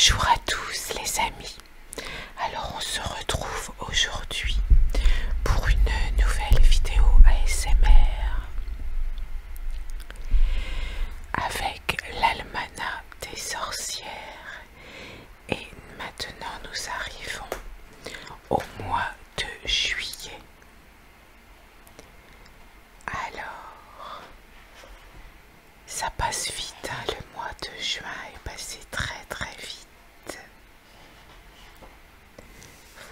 Bonjour à tous les amis, alors on se retrouve aujourd'hui pour une nouvelle vidéo ASMR avec l'almanach des sorcières et maintenant nous arrivons au mois de juillet. Alors, ça passe vite, hein, le mois de juin est passé très très vite.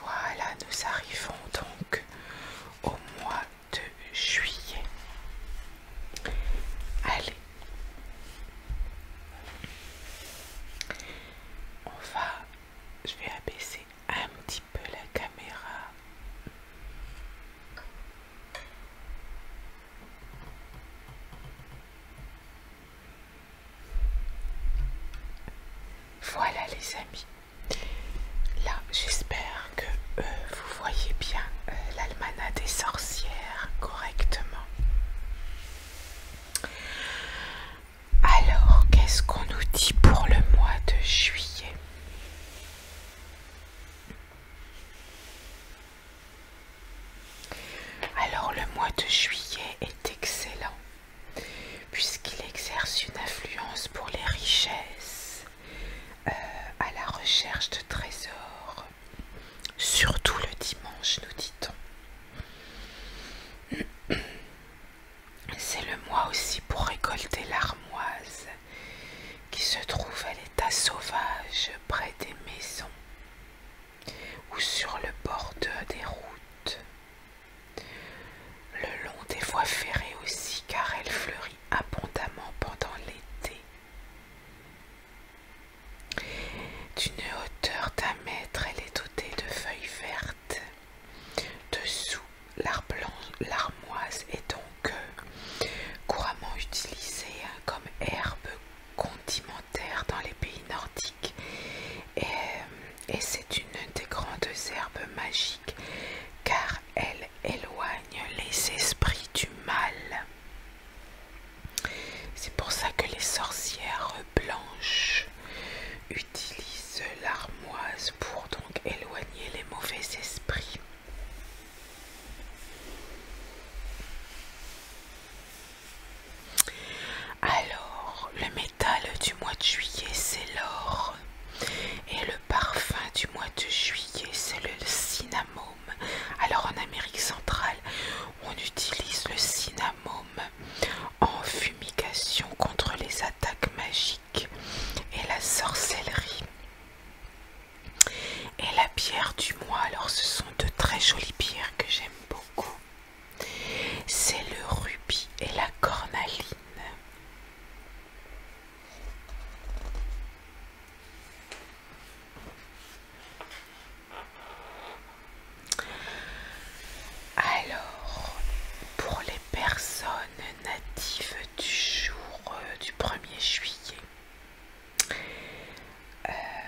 Voilà, nous arrivons donc au mois de juillet. Allez, je vais abaisser un petit peu la caméra. Voilà les amis, là j'espère que vous voyez bien l'almanach des sorcières correctement. Alors qu'est-ce qu'on nous dit pour le mois de juillet? Alors le mois de juillet est excellent puisqu'il exerce une influence pour les richesses, à la recherche de trésors, surtout le dimanche, nous dit-on. C'est le mois aussi pour récolter l'armoise qui se trouve à l'état sauvage près des maisons ou sur le bord des routes, le long des voies ferrées aussi car elle fleurit abondamment pendant l'été. D'une hauteur d'1 mètre, elle est dotée de feuilles vertes. Dessous, l'armoise est donc couramment utilisée comme herbe condimentaire dans les pays nordiques et c'est une des grandes herbes magiques car elle éloigne les esprits du mal. C'est pour ça que les sorcières blanches utilisent l'armoise pour donc éloigner les mauvais esprits. Alors, le métal du mois de juillet, c'est l'or. Et le parfum du mois de juillet, c'est le cinnamome. Alors, en Amérique centrale, on utilise le cinnamome en fumigation contre les attaques magiques et la sorcellerie. Et la pierre du mois, alors ce sont de très jolies pierres que j'aime beaucoup. C'est le rubis et la cornaline. Alors, pour les personnes natives du jour du 1er juillet,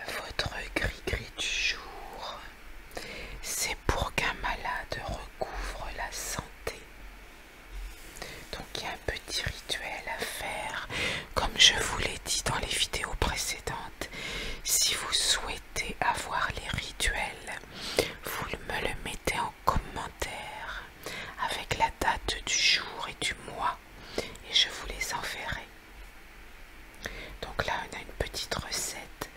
votre gris-gris du jour, c'est pour qu'un malade recouvre la santé. Donc il y a un petit rituel à faire, comme je vous l'ai dit dans les vidéos précédentes. Si vous souhaitez avoir les rituels, vous me le mettez en commentaire avec la date du jour et du mois et je vous les enverrai. Donc là on a une petite recette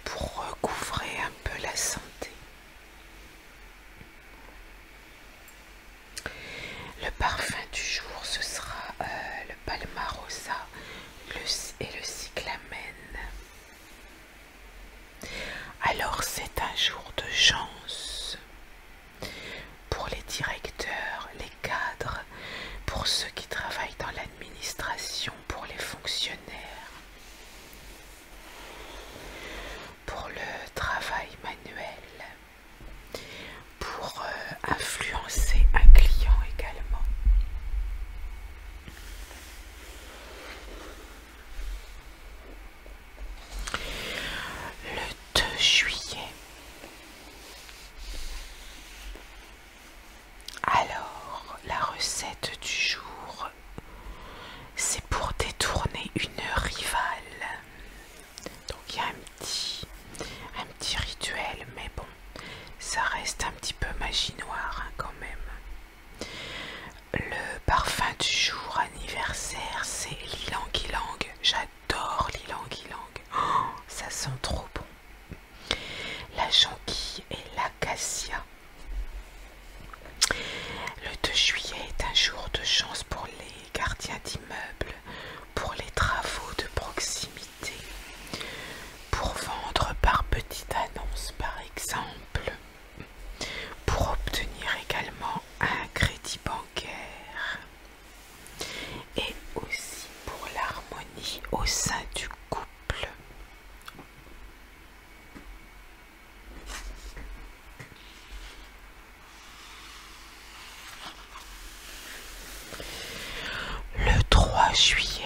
pour recouvrer un peu la santé. Le parfum du jour, ce sera le palmarosa et le cyclamen. Alors c'est un jour de chance pour les directeurs, les cadres, pour ceux qui travaillent dans l'administration, pour les fonctionnaires, pour le travail manuel, pour influencer un client également. Le 2 juillet. Alors, la recette du jour, c'est pour détourner une rivale. Donc reste un petit peu magie noire hein, quand même. Le parfum du jour anniversaire, c'est l'ylang ylang. J'adore l'ylang ylang. Oh, ça sent trop bon. La jonquille et l'acacia. Le 2 juillet est un jour de chance pour les gardiens d'immeubles, pour les travaux de proximité, pour vendre par petite annonce par exemple, pour obtenir également un crédit bancaire et aussi pour l'harmonie au sein du couple. Le 3 juillet.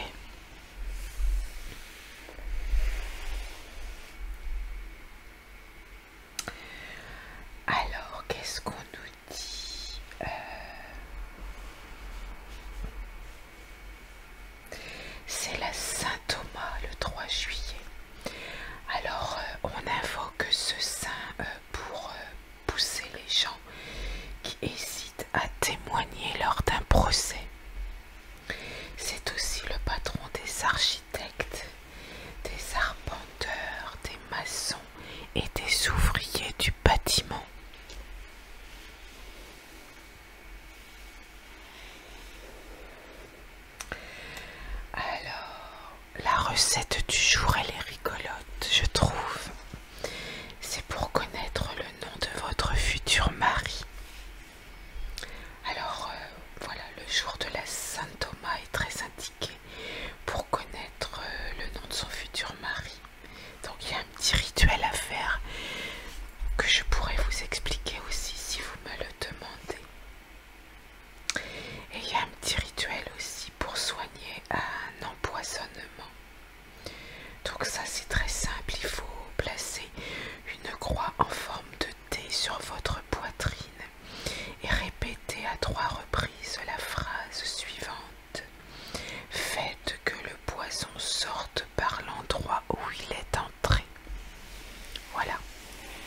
Alors, qu'est-ce qu'on nous dit? C'est la Saint-Thomas le 3 juillet. Alors, on invoque ce saint pour pousser les gens qui hésitent à témoigner lors d'un procès. C'est aussi le patron des architectes, des arpenteurs, des maçons et des ouvriers du bâtiment. Alors, la recette du jour, elle est rigolote, je trouve. C'est pour connaître le nom de votre futur mari. Alors, voilà, le jour de la Saint-Thomas est très indiqué pour connaître le nom de son futur mari. Donc, il y a un petit rituel à faire que je pourrais vous expliquer aussi si vous me le demandez. Et il y a un petit rituel aussi pour soigner un empoisonnement. Donc ça c'est très simple, il faut placer une croix en forme de T sur votre poitrine et répéter à 3 reprises la phrase suivante. Faites que le poison sorte par l'endroit où il est entré. Voilà,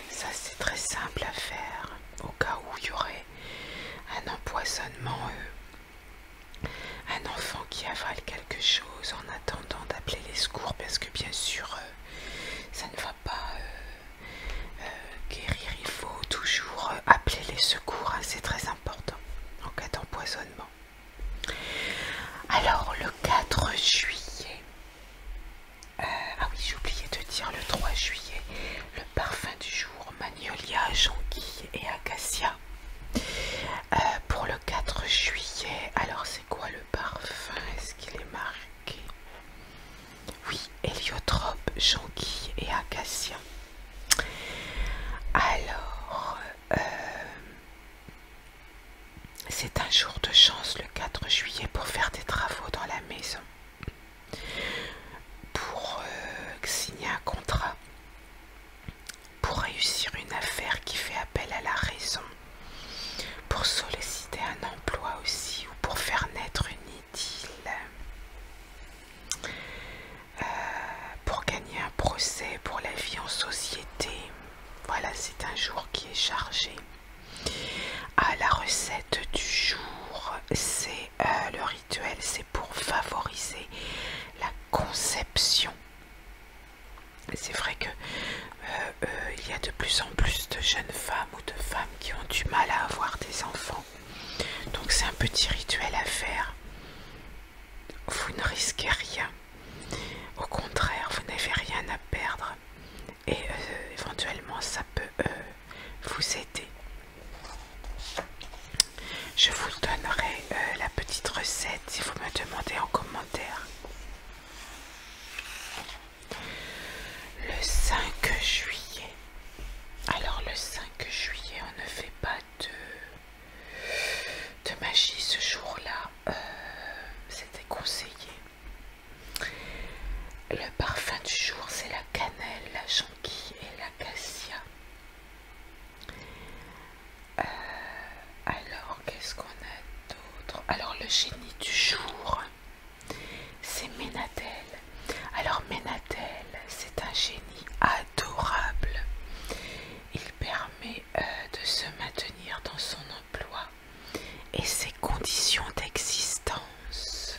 ça c'est très simple à faire au cas où il y aurait un empoisonnement, un enfant qui avale quelque chose en attendant d'appeler les secours, parce que bien sûr ça ne va pas guérir, il faut toujours appeler les secours, hein, c'est très important en cas d'empoisonnement. Alors le 4 juillet, ah oui j'ai oublié de dire le 3 juillet, le parfum du jour, magnolia, jonquille et acacia. Pour le 4 juillet, alors c'est quoi le parfum? Est-ce qu'il est marqué? Oui, héliotrope, jonquille et acacia. Alors, c'est un jour de chance le 4 juillet pour faire des travaux dans la maison, pour signer un contrat, pour réussir une affaire qui fait appel à la raison, pour solliciter un emploi aussi ou pour faire naître une idylle, pour gagner un procès, pour la vie en société. Voilà, c'est un jour qui est chargé. Ah, la recette du jour, c'est le rituel, c'est pour favoriser la conception. C'est vrai que il y a de plus en plus de jeunes femmes ou de femmes qui ont du mal à avoir des enfants. Donc c'est un petit rituel à faire. Vous ne risquez rien. Au contraire, vous n'avez rien à perdre. Et éventuellement, ça peut vous aider. Je vous donnerai la petite recette si vous me demandez en commentaire. Le 5 juillet. Alors le 5 juillet, on ne fait pas de magie ce jour-là. C'était conseillé. Le parfum du jour, c'est la cannelle, la jonquille et l'acacia. Alors, qu'est-ce qu'on a d'autre? Alors, le génie du jour, c'est Ménadel. Alors, Ménadel, c'est un génie adorable. Il permet de se dans son emploi et ses conditions d'existence.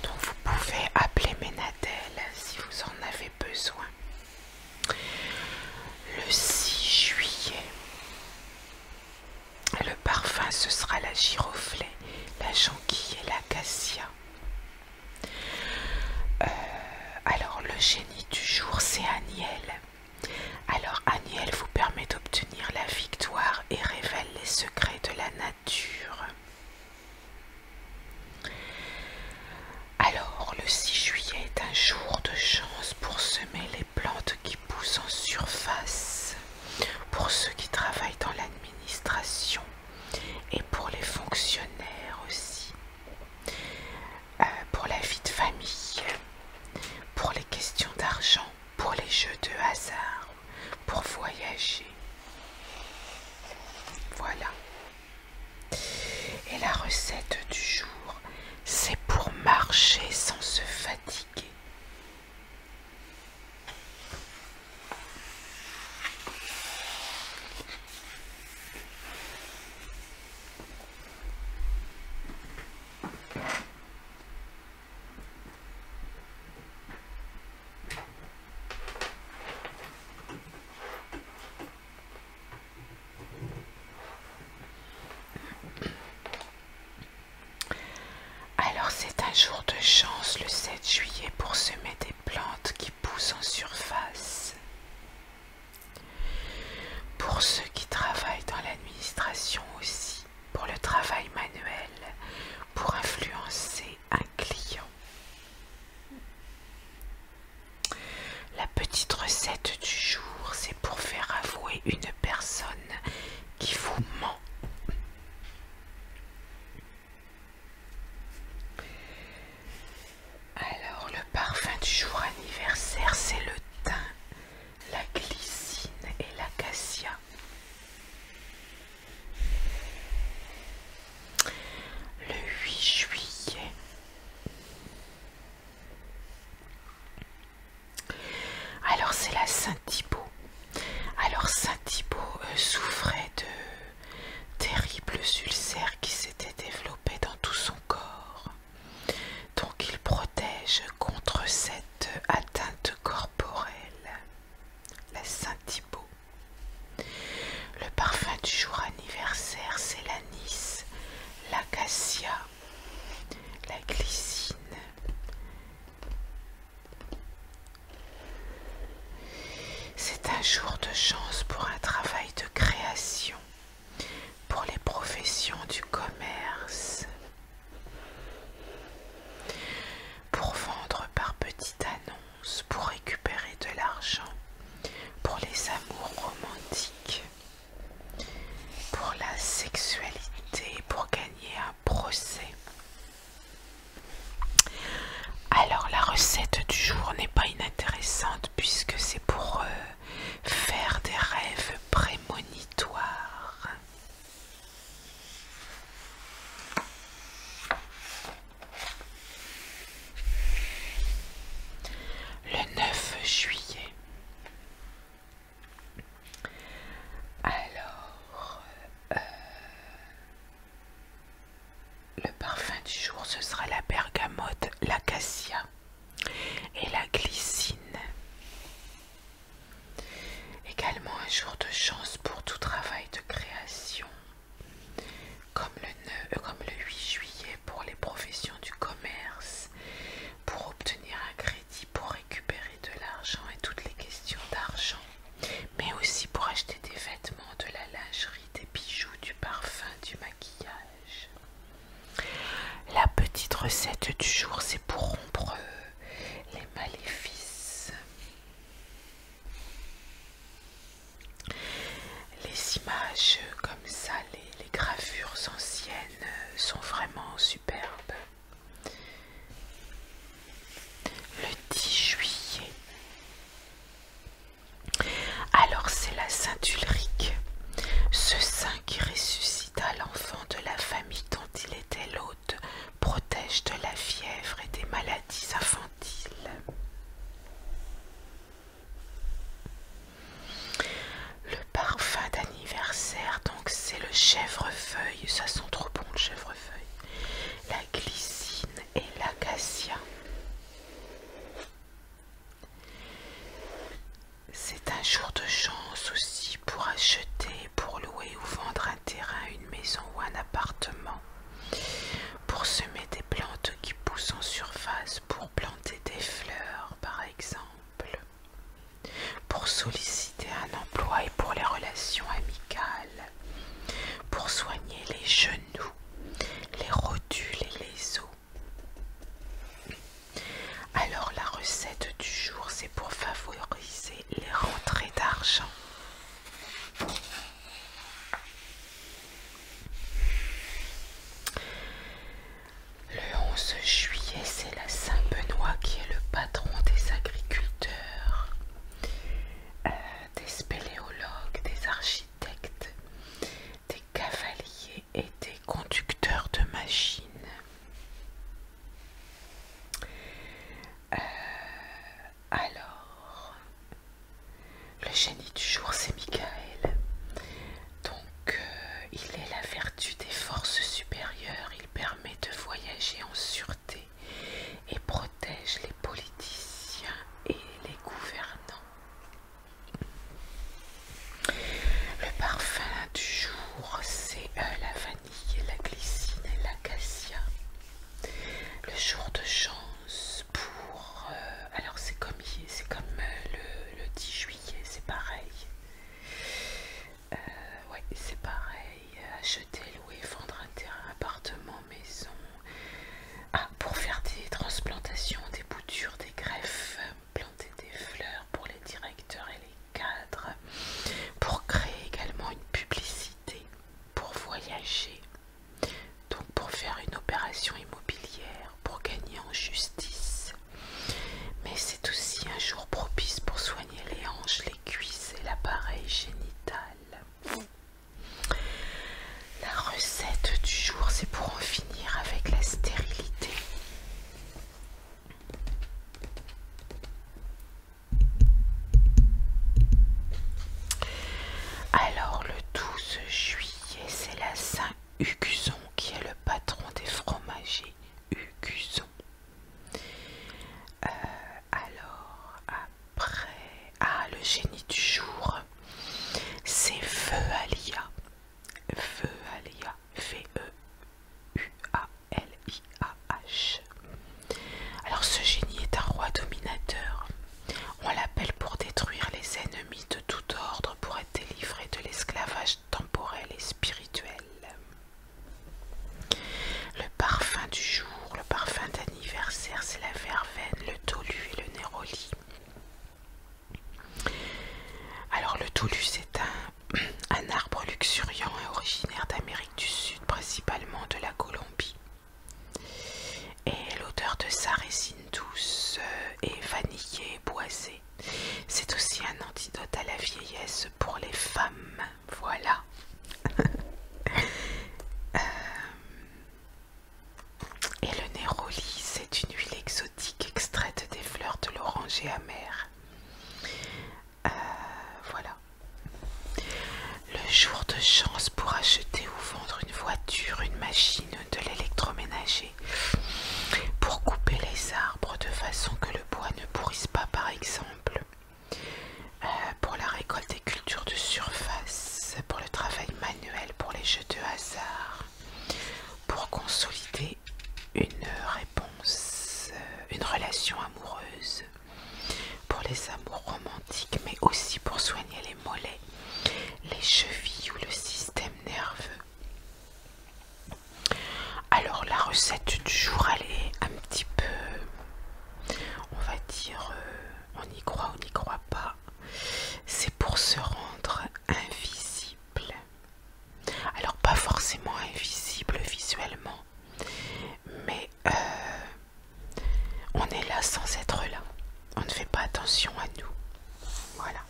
Donc vous pouvez appeler Ménadel si vous en avez besoin. Le 6 juillet, le parfum ce sera la giroflée, la jonquille et l'acacia. Alors le génie du jour c'est Aniel. Alors Aniel vous permet d'obtenir la victoire et révèle les secrets de la nature. Alors le 6 juillet est un jour de chance pour semer les plantes qui poussent en surface, pour ceux qui travaillent dans l'administration et pour les fonctionnaires aussi, pour la vie de famille, pour les questions d'argent, pour les jeux de hasard, pour voyager. Voilà. Et la recette du jour, c'est pour marcher sans se fatiguer. Alors c'est un jour de chance le 7 juillet pour semer des plantes qui poussent en surface. Pour ceux qui travaillent dans l'administration aussi, pour le travail manuel, pour influencer un client. La petite recette du jour, c'est pour faire avouer une personne qui vous ment. Alors le parfum du jour anniversaire, c'est le thym, la glycine et l'acacia. Le 8 juillet, alors c'est la Saint-Thibaut. Alors Saint-Thibaut souffrait de terribles ulcères qui s'étaient développés dans tout son corps. Donc il protège contre cette atteinte corporelle, la Saint-Thibaut. Le parfum du jour anniversaire, c'est l'anis, l'acacia, la glycine. C'est un jour de chance pour un travail de création, pour les professions du commerce, pour vendre par petite annonce, pour récupérer de l'argent, pour les amours romantiques, pour la sexualité, pour gagner un procès. Alors la recette du jour n'est pas inintéressante puisque c'est pour faire des rêves prémonitoires. Le 9 juillet. Alors, le parfum du jour, ce sera la bergamote, l'acacia et la glycine. Également un jour de chance pour tout travail de création, comme le 8 juillet pour les professions du commerce, pour obtenir un crédit, pour récupérer de l'argent et toutes les questions d'argent, mais aussi pour acheter des vêtements, de la lingerie, des bijoux, du parfum, du maquillage. La petite recette du jour, c'est pour rompre les maléfices. Les images comme ça, les gravures anciennes sont vraiment superbes. Le 10 juillet. Alors c'est la Sainte Ulrique, ce saint qui ressuscita l'enfant de la famille dont il était l'hôte, protège de la fièvre et des maladies infantiles. Le chèvrefeuille, ça sent trop bon le chèvrefeuille, la glycine et l'acacia. C'est un jour de chance aussi pour acheter, pour louer ou vendre un terrain, une maison ou un appartement, pour semer des plantes qui poussent en surface, pour planter des fleurs par exemple, pour solliciter un emploi et pour les relations amicales, pour soigner les genoux, les rotules et les os. Alors la recette du jour, c'est pour favoriser les rentrées d'argent. Le 11 juillet, c'est la Saint-Benoît qui est le patron des agriculteurs, des spéléologues, des architectes, des cavaliers et des conducteurs de machines. Alors, le génie du jour, c'est Michael. Donc, il est la vertu des forces supérieures. Il permet de voyager en sûreté et protège les politiciens et les gouvernants. Le parfum du jour, c'est la vanille, la glycine et l'acacia. Le jour de chance pour... alors c'est comme le 10 juillet, c'est pareil. Ouais, c'est pareil. Acheter, louer, vendre un terrain, appartement, maison. Ah, pour faire des transplantations, des boutures, des greffes, planter des fleurs pour les directeurs et les cadres, pour créer également une publicité, pour voyager, donc pour faire une opération immobilière, pour gagner en justice. Mais c'est aussi un jour propice pour soigner les hanches, les cuisses et l'appareil génital. La recette du jour, c'est pour en finir avec la stérilité. Alors le 12 juillet, c'est la Saint-Hugueson qui est le patron des fromagers Hugueson. Alors après, le génie du jour, c'est Veualia. Veualia, V-E-U-A-L-I-A-H. Alors ce génie est un roi dominateur. On l'appelle pour détruire les ennemis de tout ordre, pour être délivré de l'esclavage temporel et spirituel. Le parfum du jour, le parfum d'anniversaire, c'est la verveine, le tolu et le néroli. Alors le tolu, c'est un arbre luxuriant et originaire d'Amérique du Sud, principalement de la Colombie. Et l'odeur de sa résine douce est vanillée et boisée. C'est aussi un antidote à la vieillesse pour les femmes. Voilà. Et le néroli, c'est une huile exotique extraite des fleurs de l'oranger amer. Voilà. Le jour de chance pour acheter ou vendre une voiture, une machine, de l'électroménager, pour couper les arbres de façon que le bois ne pourrisse pas par exemple, pour la récolte des cultures de surface, pour le travail manuel, pour les jeux de hasard, pour consolider une réponse, une relation amoureuse, pour les amours romantiques, mais aussi pour soigner les mollets, les chevilles ou le système nerveux. Alors la recette du jour, elle est un petit peu, on va dire, on y croit, on n'y croit pas. C'est pour se rendre invisible. Alors pas forcément invisible visuellement, mais on est là sans être là. On ne fait pas attention à nous. Voilà.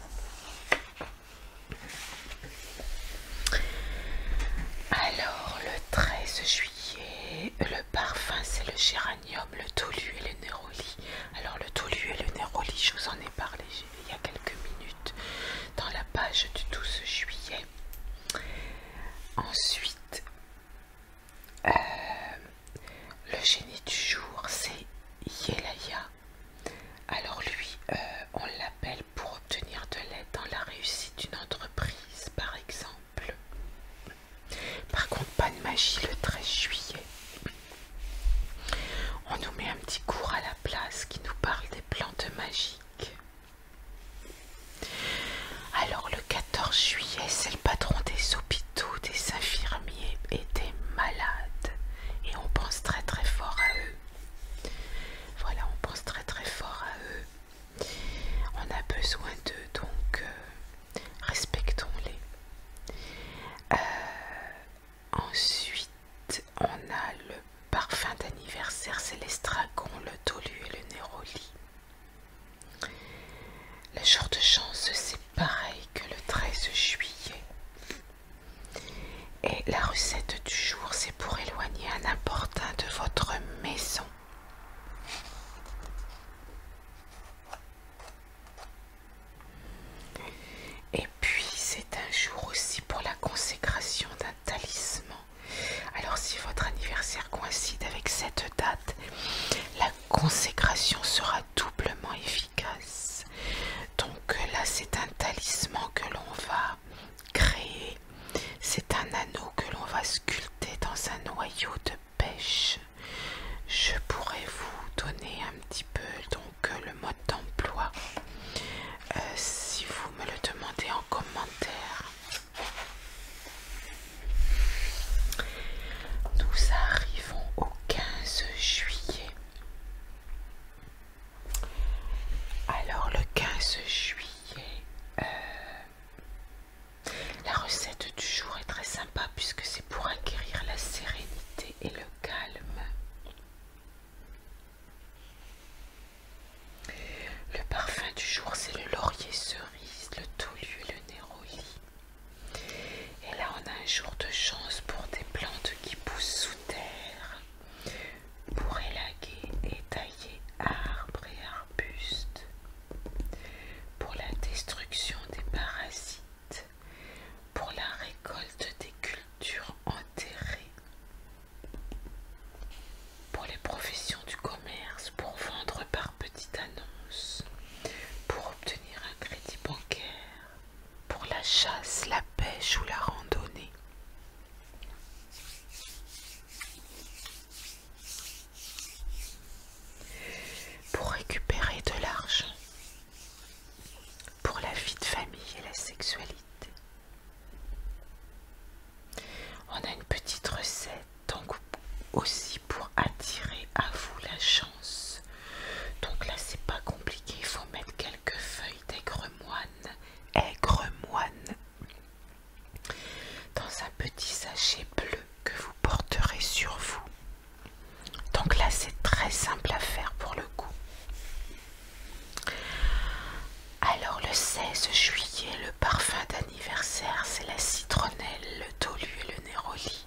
Alors le 13 juillet, le parfum c'est le géranium, le tolu et le néroli. Alors le tolu et le néroli, je vous en ai parlé il y a quelques minutes dans la page du 12 juillet. Ensuite, c'est le patron des hôpitaux, des infirmiers et des malades. Et on pense très très fort à eux. Voilà, on pense très très fort à eux. On a besoin d'eux, donc respectons-les. Ensuite, on a le parfum d'anniversaire, c'est l'estragon, le tolu et le néroli. Le jour de chance, c'est pareil que le 13 juillet. Et la recette du jour, c'est pour éloigner un importun de votre maison. Et puis, c'est un jour aussi pour la consécration d'un talisman. Alors, si votre anniversaire coïncide avec cette date, la consécration sera doublement efficace. Donc là, c'est un talisman que l'on va créer. C'est un anneau que l'on va sculpter dans un noyau de pêche. Je pourrais vous donner un petit peu donc le mode d'emploi si vous me le demandez en commentaire. Nous arrivons au 15 juillet. Alors le 15 juillet, la recette du jour est très sympa puisque c'est pour acquérir la sérénité et le calme. Le parfum du jour, c'est le laurier cerise, le tolu et le néroli. Et là, on a un jour de chance pour des plantes qui poussent sous terre, pour élaguer et tailler arbres et arbustes, pour la destruction des parasites, pour la récolte des cultures enterrées, pour les professions du commerce, pour vendre par petite annonce, pour obtenir un crédit bancaire, pour la chasse, la pêche ou la randonnée. Pour récupérer de l'argent, pour la vie de famille et la sexualité. On a une petite recette donc aussi pour attirer à vous la chance. Donc là c'est pas compliqué, il faut mettre quelques feuilles d'aigre-moine, dans un petit sachet bleu que vous porterez sur vous. Donc là c'est très simple à faire pour le coup. Alors le 16 juillet, le parfum d'anniversaire, c'est la citronnelle, le tolu et le néroli.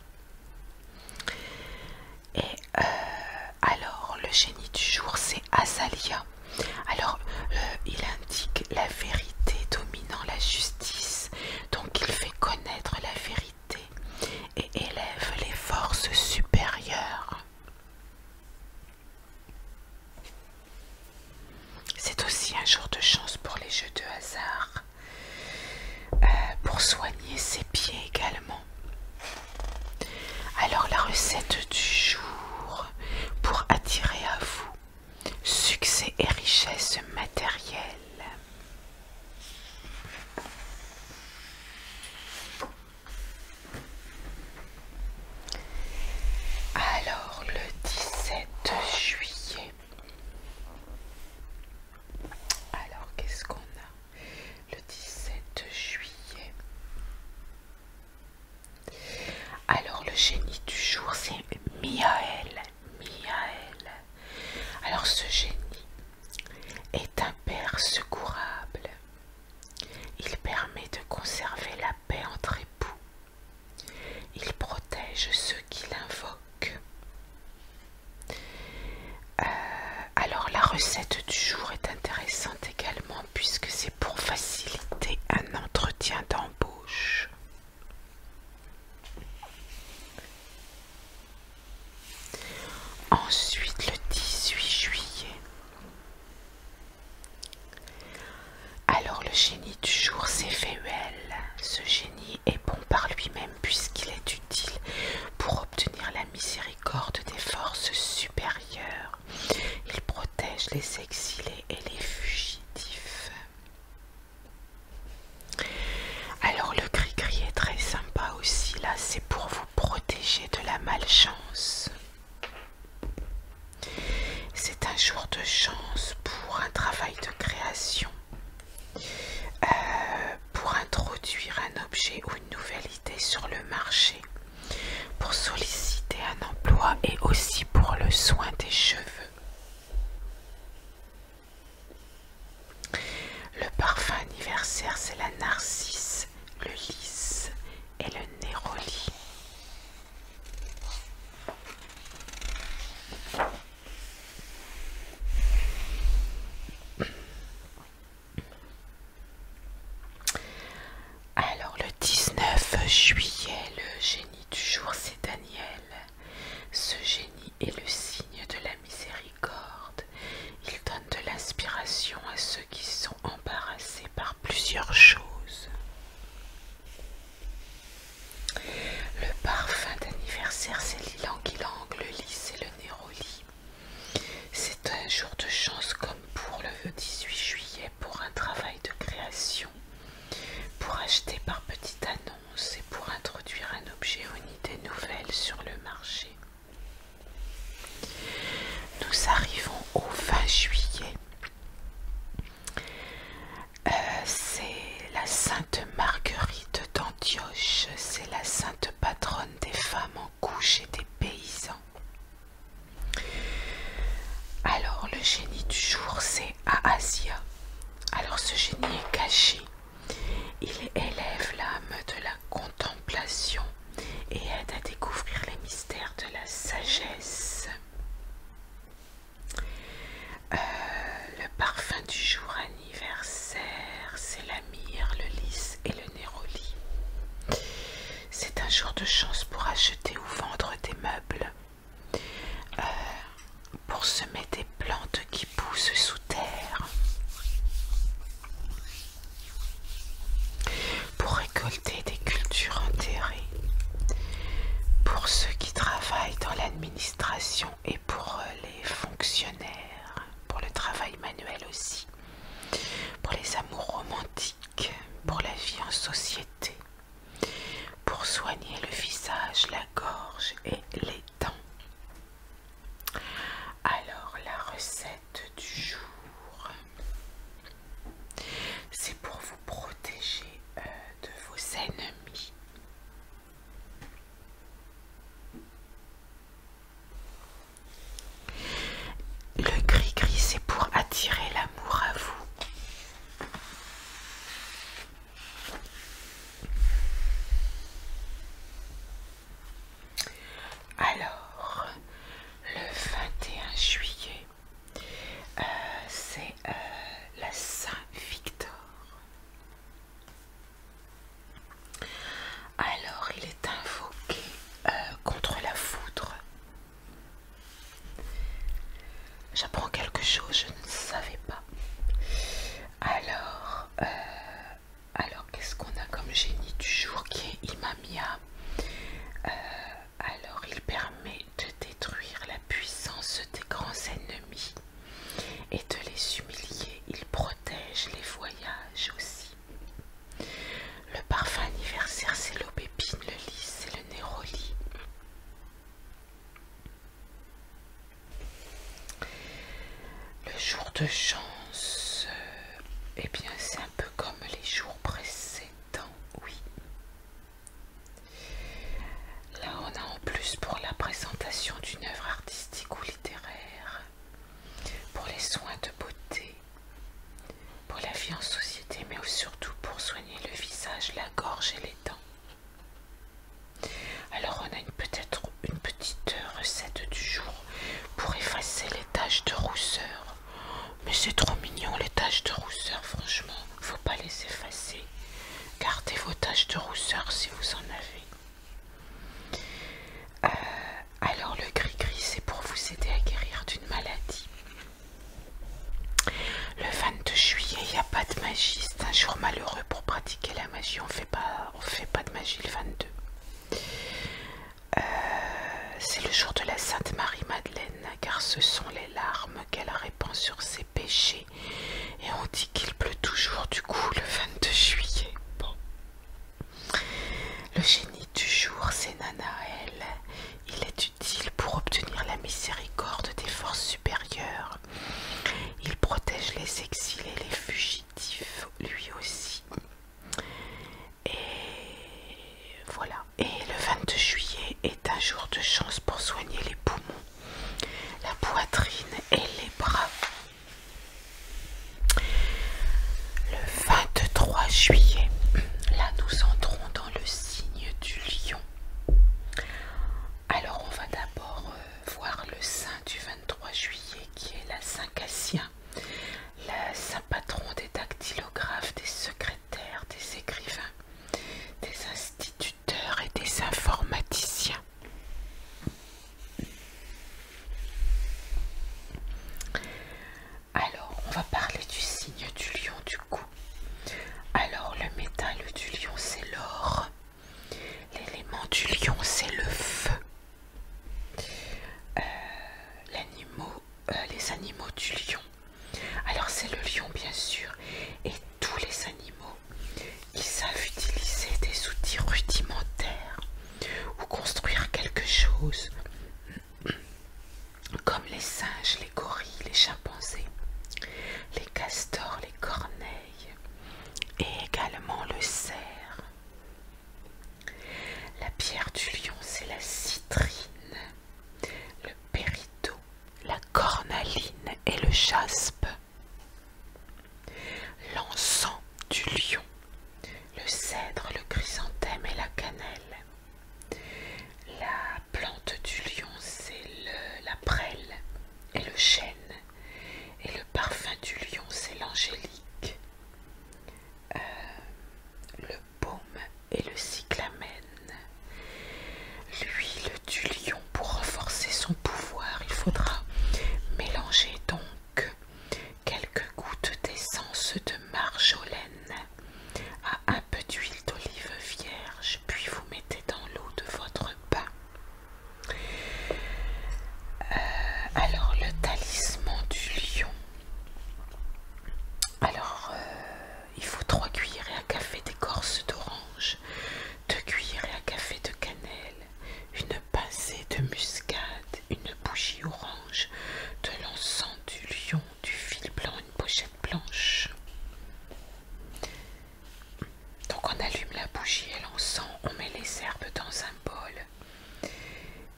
Et alors le génie du jour, c'est Azalea. Alors il indique la vérité dominant la justice, donc il fait connaître la vérité et élève les forces supérieures. C'est aussi un jour de chance pour les jeux de hasard, pour soigner ses pieds également. Alors la recette du jour, pour attirer à vous succès et richesse matérielle. Alors le 17 juillet. Alors qu'est-ce qu'on a le 17 juillet? Alors le génie du jour, c'est Miaël. Alors ce génie est un père secourable. Il permet de conserver la paix entre époux. Il protège ceux qui l'invoquent. Alors la recette du jour est intéressante également puisque c'est pour faciliter un entretien d'embauche. Ensuite le 18 juillet. Alors le génie du jour, c'est Féuel. Ce génie est bon par lui-même puisqu'il est utile pour obtenir la miséricorde des forces supérieures. Il protège les exilés et les fugitifs. Alors le gris-gris nouvelle idée sur le marché pour solliciter un emploi et aussi pour le soin des cheveux. Le parfum anniversaire, c'est la narcisse, le lys et le néroli. Alors le 19 juillet, le génie du jour, c'est Daniel. Ce génie est le signe de la miséricorde. Il donne de l'inspiration à ceux qui sont embarrassés par plusieurs choses. Le parfum d'anniversaire, c'est l'ylang-ylang, le lys et le néroli. C'est un jour de chance comme pour le 18 juillet pour un travail de création, pour acheter par petite annonce et pour introduire un objet ou une idée nouvelle sur le marché. Nous arrivons au 20 juillet. C'est la Sainte Marguerite d'Antioche, c'est la sainte patronne des femmes en couche et des paysans. Alors le génie du jour, c'est Ahasia. Alors ce génie est caché. Il élève l'âme de la contemplation et aide à découvrir les mystères de la sagesse. Le parfum du jour anniversaire, c'est la myrrhe, le lys et le néroli. C'est un jour de chance pour acheter ou vendre des meubles, pour semer des plantes qui poussent sous terre, pour récolter des cultures enterrées, pour ceux qui travaillent dans l'administration et pour les fonctionnaires, pour le travail manuel aussi, pour les amours romantiques, pour la vie en société, pour soigner le visage, la gorge et les dents. Alors la recette du jour, c'est pour vous protéger de vos ennemis. Le gris-gris, c'est pour attirer l'amour à vous. Alors, le 21 juillet, c'est la Saint-Victor. Alors, il est invoqué contre la foudre. J'apprends quelque chose, je ne savais pas. Alors qu'est-ce qu'on a comme génie du jour qui est Imamia? Alors, il permet de détruire la puissance des grands ennemis et de les humilier. Il protège les voyages aussi. Le parfum anniversaire, c'est l'aubépine, le lys et le néroli. Le jour de chance, eh bien c'est un peu comme les jours précédents, oui. Là on a en plus pour la présentation d'une œuvre artistique ou littéraire, pour les soins de beauté, pour la vie en société, mais surtout pour soigner le visage, la gorge et les dents. Alors on a peut-être une petite recette du jour pour effacer les taches de rousseur. Mais c'est trop mignon les taches de rousseur, franchement, faut pas les effacer. Gardez vos taches de rousseur si vous en avez. Alors le gris-gris, c'est pour vous aider à guérir d'une maladie. Le 22 juillet, il n'y a pas de magie, c'est un jour malheureux pour pratiquer la magie. On fait pas de magie le 22. C'est le jour de la Sainte Marie-Madeleine, car ce sont les larmes qu'elle répand sur ses péchés. Et on dit qu'il pleut toujours du coup le 22 juillet. Bon. Le génie du jour, c'est Nanaël. Il est utile pour obtenir la miséricorde des forces supérieures. Il protège les exilés et les fugitifs, lui aussi. Et voilà. Et le 22 juillet est un jour de chance pour soigner les poumons, la poitrine et les bras. Le 23 juillet, là nous entrons dans le signe du lion. Alors on va d'abord voir le saint du 23 juillet qui est la Saint Cassien, la saint patron des dactylographes, des secrétaires, des écrivains, des instituteurs et des informaticiens. Alors on va parler du signe du lion du coup. Alors le métal du lion c'est l'or, l'élément du lion c'est le feu. Les animaux du lion. Alors c'est le lion bien sûr et tous les animaux qui savent utiliser des outils rudimentaires ou construire quelque chose, comme les singes, les gorilles, les chimpanzés, les castors, les corneilles et également le cerf. La pierre du lion c'est la citrine, le péridot, la cornaline et le jaspe. L'encens du lion, le cèdre, le chrysanthème et la cannelle. La plante du lion c'est la prêle et le chêne. Et le parfum du lion c'est l'angélique, le baume et le cyclamen. L'huile du lion, pour renforcer son pouvoir, il faudra mélanger donc quelques gouttes d'essence de marjolaine à un peu d'huile d'olive vierge, puis vous mettez dans l'eau de votre bain. Alors le talisman du lion. Alors il faut 3 cuillerées à café d'écorce d'orange, 2 cuillerées à café de cannelle, une pincée de muscade, une bougie orange, de l'encens du lion, du fil blanc, une pochette blanche. Donc on allume la bougie et l'encens, on met les herbes dans un bol.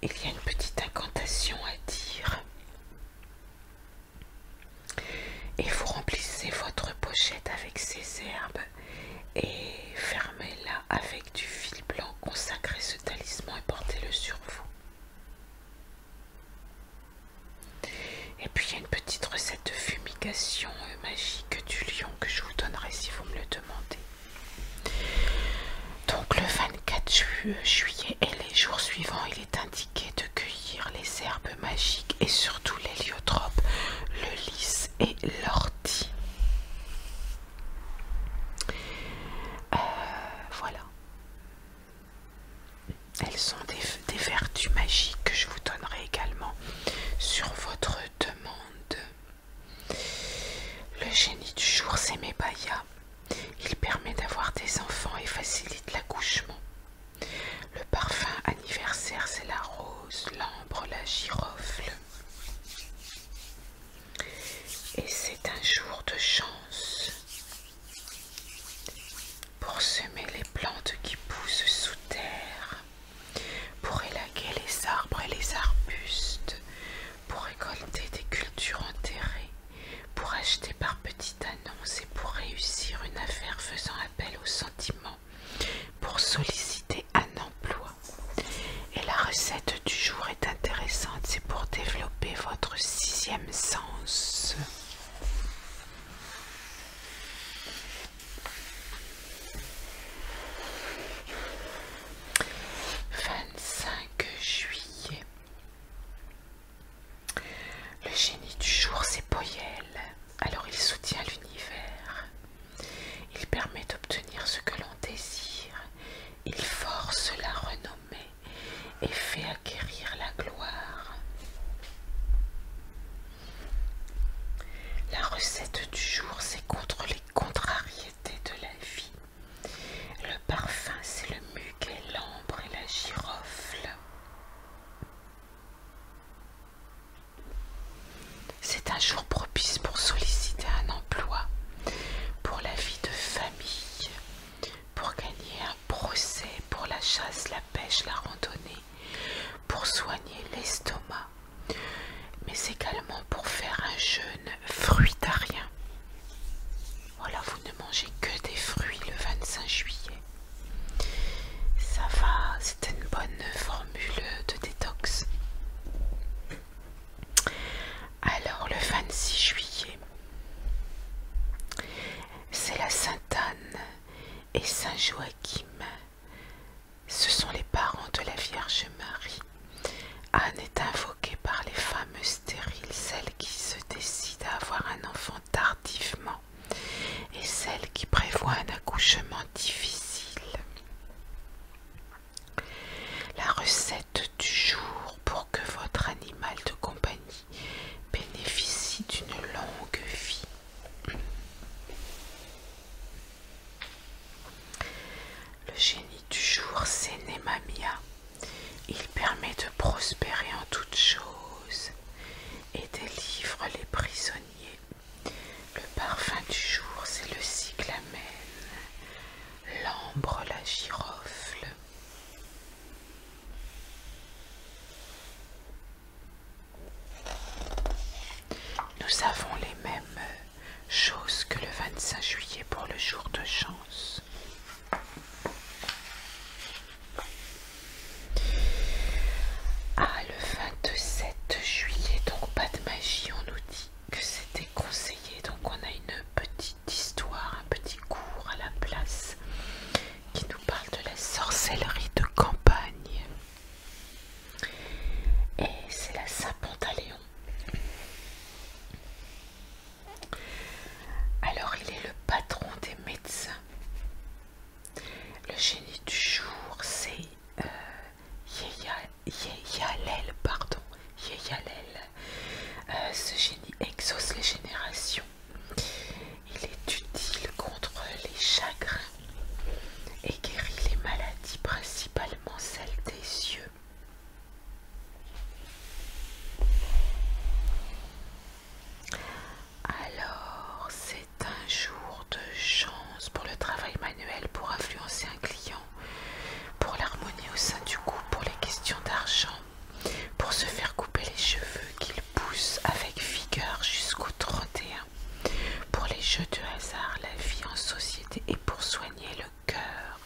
Il y a une petite incantation à dire. Et vous remplissez votre pochette avec ces herbes et fermez-la avec du fil blanc, consacrez ce talisman et portez-le sur vous. Et puis il y a une petite recette de fumigation magique du lion que je vous donnerai si vous me le demandez. Donc le 24 juillet et les jours suivants, il est indiqué de cueillir les herbes magiques et surtout l'héliotrope, le lys et l'ortie. Voilà. Elles sont des vertus magiques que je vous donnerai également sur votre demande. Le génie du jour c'est Mébaya. Il permet d'avoir des enfants et facilite l'accouchement. Le parfum anniversaire c'est la rose, l'ambre, la girofle. Et c'est un jour de chance pour semer les plantes qui poussent sous terre, pour élaguer les arbres et les arbustes, pour récolter des cultures enterrées, pour acheter par petite annonce et pour réussir une affaire faisant appel aux sentiments, pour solliciter un emploi. Et la recette du jour est intéressante, c'est pour développer votre 6e sens. Le génie du jour c'est Poyel. Alors il soutient l'univers, il permet d'obtenir ce que l'on désire, il force la renommée et fait acquérir la gloire. La recette du jour c'est contre les contrariétés de la vie. Le parfum c'est le muguet, l'ambre et la girofle. C'est un jour propice pour solliciter un emploi, pour la vie de famille, pour gagner un procès, pour la chasse, la pêche, la randonnée, pour soigner l'estomac, mais également pour faire un jeûne fruitarien. Voilà, vous ne mangez que des fruits le 25 juillet. Ça va, c'est une bonne formule de détox. Alors le 26 juillet, c'est la Sainte Anne et Saint Joachim. Ce sont les parents de la Vierge Marie. Anne est invoquée par les femmes stériles, celles qui se décident à avoir un enfant tardivement et celles qui prévoient un accouchement difficile. La recette du jour pour que votre animal de compagnie bénéficie d'une longue vie. Le génie du jour, c'est Nemamia. Il permet de prospérer en toutes choses et délivre les prisonniers. Le parfum du jour, c'est le cyclamen, l'ambre, la girofle. Nous avons les mêmes choses que le 25 juillet pour le jour de chance. Ah, le 27 juillet, donc pas de magie, on nous dit que c'était conseillé. Donc on a une petite histoire, un petit cours à la place qui nous parle de la sorcellerie de campagne. Et c'est la Saint-Pantaléon. Alors il est le patron des médecins. Le génie du jour, c'est Yeyalel, pardon. Yeyalel. Ce génie exauce les générations. Il est utile contre les chagrins et guérit les maladies, principalement celles des yeux. Alors, c'est un jour de chance pour le travail manuel, pour influencer un client, pour l'harmonie au sein du couple, pour les questions d'argent, pour se faire couper les cheveux qu'ils poussent avec vigueur jusqu'au 31, pour les jeux de hasard, la vie en société et pour soigner le cœur.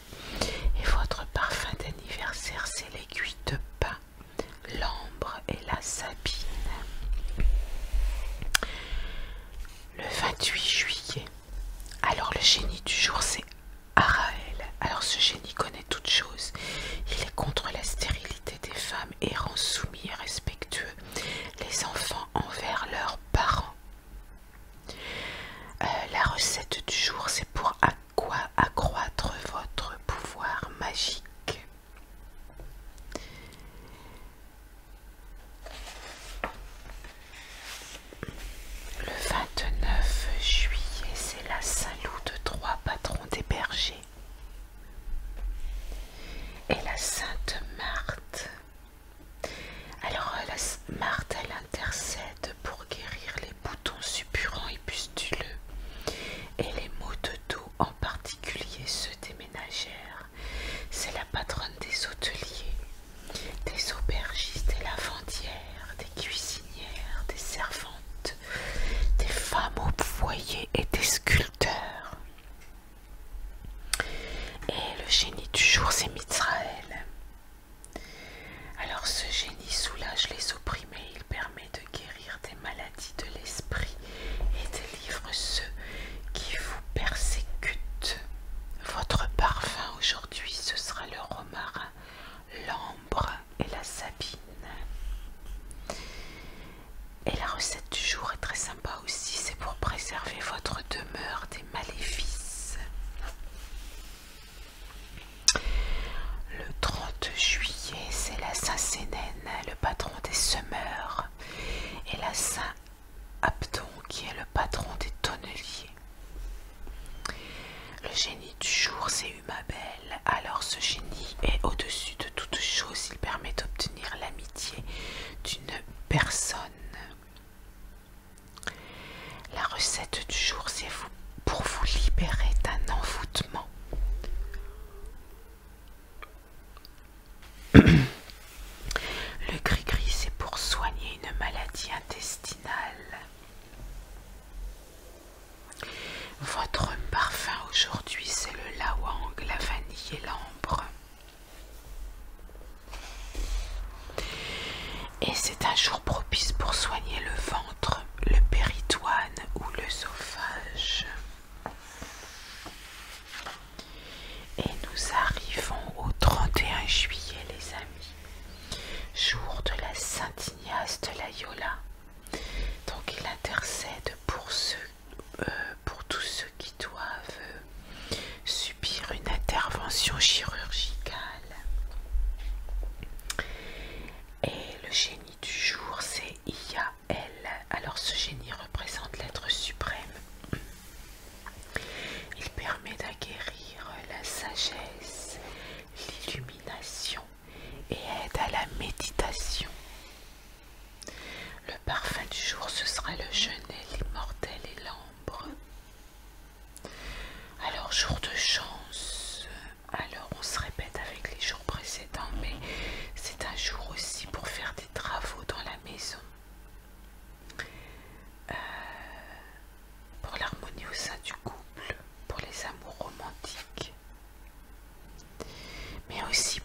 Et votre parfum d'anniversaire, c'est l'aiguille de pin, l'ambre et la sabine. Le 28 juillet, alors le génie du jour, c'est Araël. Alors ce génie connaît toutes choses. Il est contre la stérilité des femmes et rend soumis et respectueux les enfants envers leurs parents. La recette du jour, c'est pour accroître votre pouvoir magique. Le 29 juillet, c'est la Saint-Loup de Troyes, patron des bergers. Et la Sainte Marthe. Alors la Marthe, elle intercède pour guérir les boutons suppurants et pustuleux et les maux de dos, en particulier ceux des ménagères. C'est la patronne des hôteliers, des aubergistes, des lavandières, des cuisinières, des servantes, des femmes au foyer et des sculpteurs. Et le génie du jour, c'est Mizraël. aussi